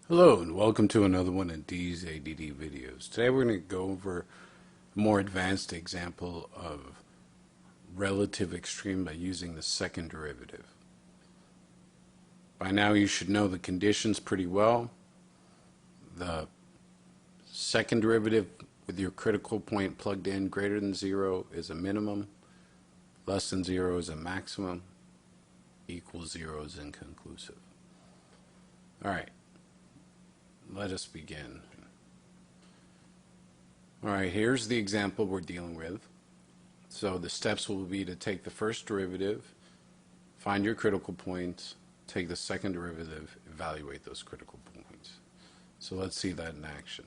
Hello and welcome to another one of D's ADD videos. Today we're going to go over a more advanced example of relative extreme by using the second derivative. By now you should know the conditions pretty well. The second derivative with your critical point plugged in greater than 0 is a minimum, less than 0 is a maximum, equals 0 is inconclusive. Alright. Let us begin. Alright, here's the example we're dealing with. So the steps will be to take the first derivative, find your critical points, take the second derivative, evaluate those critical points. So let's see that in action.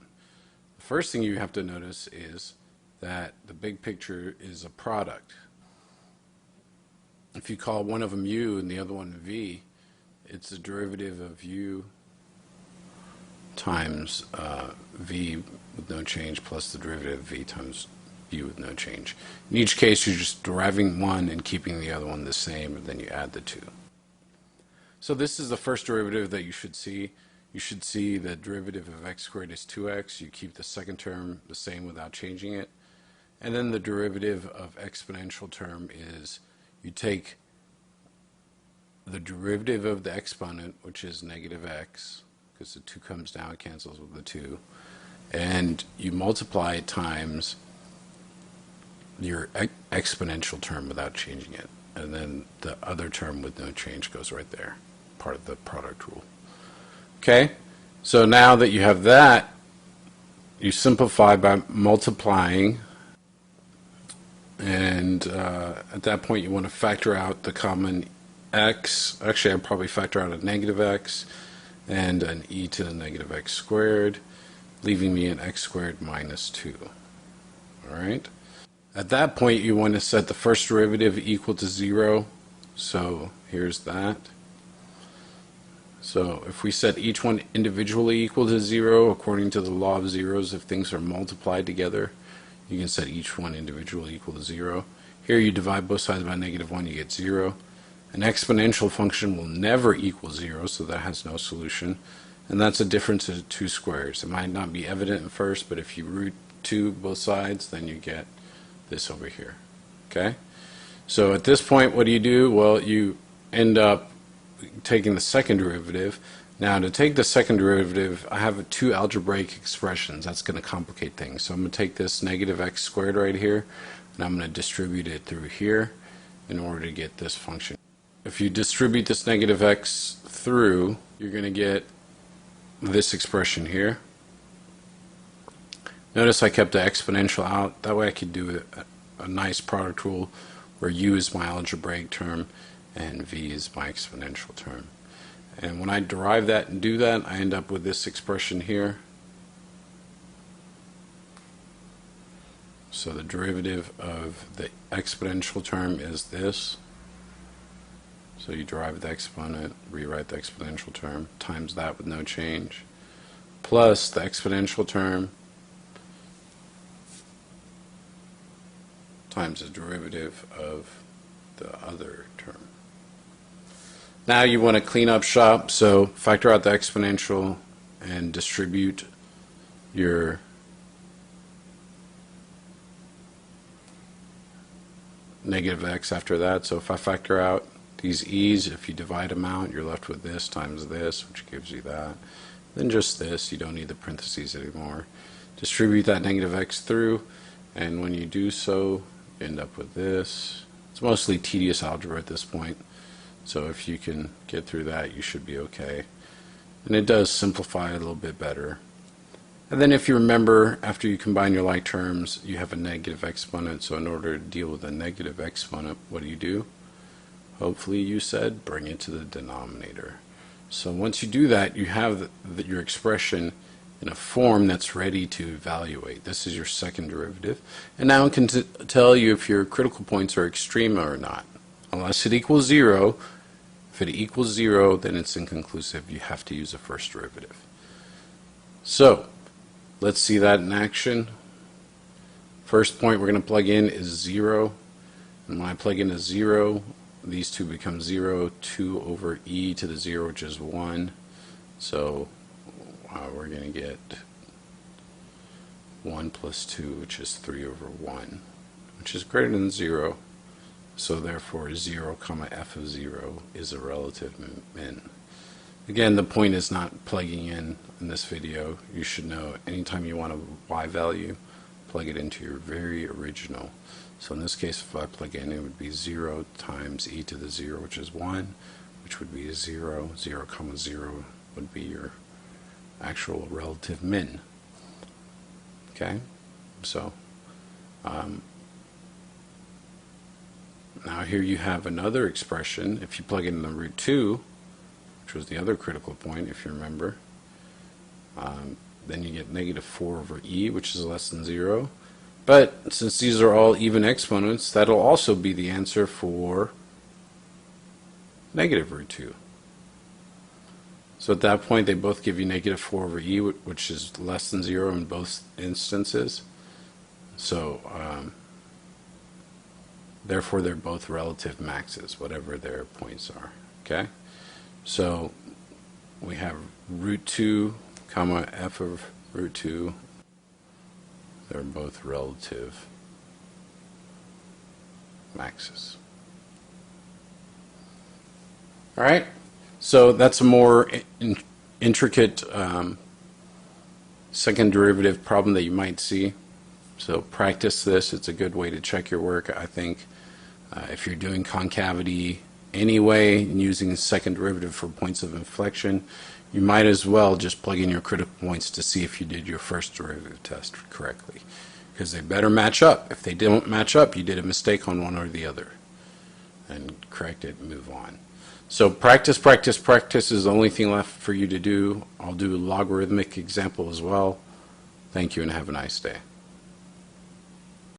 The first thing you have to notice is that the big picture is a product. If you call one of them u and the other one v, it's the derivative of u times v with no change plus the derivative of v times u with no change. In each case you're just deriving one and keeping the other one the same, and then you add the two. So this is the first derivative that you should see. You should see the derivative of x squared is 2x. You keep the second term the same without changing it. And then the derivative of exponential term is you take the derivative of the exponent, which is negative x, because the 2 comes down, it cancels with the 2, and you multiply it times your exponential term without changing it, and then the other term with no change goes right there, part of the product rule. Okay, so now that you have that, you simplify by multiplying, and at that point you want to factor out the common x. Actually, I'd probably factor out a negative x and an e to the negative x squared, leaving me an x squared minus 2. Alright? At that point you want to set the first derivative equal to 0, so here's that. So if we set each one individually equal to 0, according to the law of zeros, if things are multiplied together, you can set each one individually equal to 0. Here you divide both sides by -1, you get 0. An exponential function will never equal 0, so that has no solution. And that's a difference of 2 squares. It might not be evident at first, but if you root 2 both sides, then you get this over here. Okay? So at this point, what do? Well, you end up taking the second derivative. Now, to take the second derivative, I have 2 algebraic expressions. That's going to complicate things. So I'm going to take this negative x squared right here, and I'm going to distribute it through here in order to get this function. If you distribute this negative x through, you're going to get this expression here. Notice I kept the exponential out. That way I could do a nice product rule where u is my algebraic term and v is my exponential term. And when I derive that and do that, I end up with this expression here. So the derivative of the exponential term is this. So you derive the exponent, rewrite the exponential term, times that with no change, plus the exponential term times the derivative of the other term. Now you want to clean up shop, so factor out the exponential and distribute your negative x after that. So if I factor out these e's, if you divide them out, you're left with this times this, which gives you that. Then just this, you don't need the parentheses anymore. Distribute that negative x through, and when you do so, you end up with this. It's mostly tedious algebra at this point, so if you can get through that, you should be okay. And it does simplify a little bit better. And then if you remember, after you combine your like terms, you have a negative exponent, so in order to deal with a negative exponent, what do? Hopefully you said bring it to the denominator. So once you do that, you have your expression in a form that's ready to evaluate. This is your second derivative. And now it can tell you if your critical points are extrema or not. Unless it equals 0, if it equals 0, then it's inconclusive. You have to use the first derivative. So let's see that in action. First point we're going to plug in is 0. And when I plug in a 0, these two become 0, 2 over e to the 0, which is 1. So we're going to get 1 plus 2, which is 3 over 1, which is greater than 0. So therefore 0 comma f of 0 is a relative min. Again, the point is not plugging in this video. You should know anytime you want a y value, plug it into your very original. So in this case, if I plug in, it would be 0 times e to the 0, which is 1, which would be 0. 0 comma 0 would be your actual relative min. Okay? So now here you have another expression. If you plug in the root 2, which was the other critical point, if you remember, then you get negative 4 over e, which is less than 0. But since these are all even exponents, that'll also be the answer for negative root 2. So at that point, they both give you negative 4 over e, which is less than 0 in both instances. So therefore, they're both relative maxes, whatever their points are. Okay? So we have root 2 comma f of root 2. They're both relative maxes. All right? So that's a more intricate second derivative problem that you might see. So practice this. It's a good way to check your work, I think. If you're doing concavity anyway and using the second derivative for points of inflection, you might as well just plug in your critical points to see if you did your first derivative test correctly, because they better match up. If they don't match up, you did a mistake on one or the other, and correct it and move on. So practice, practice, practice is the only thing left for you to do. I'll do a logarithmic example as well. Thank you and have a nice day.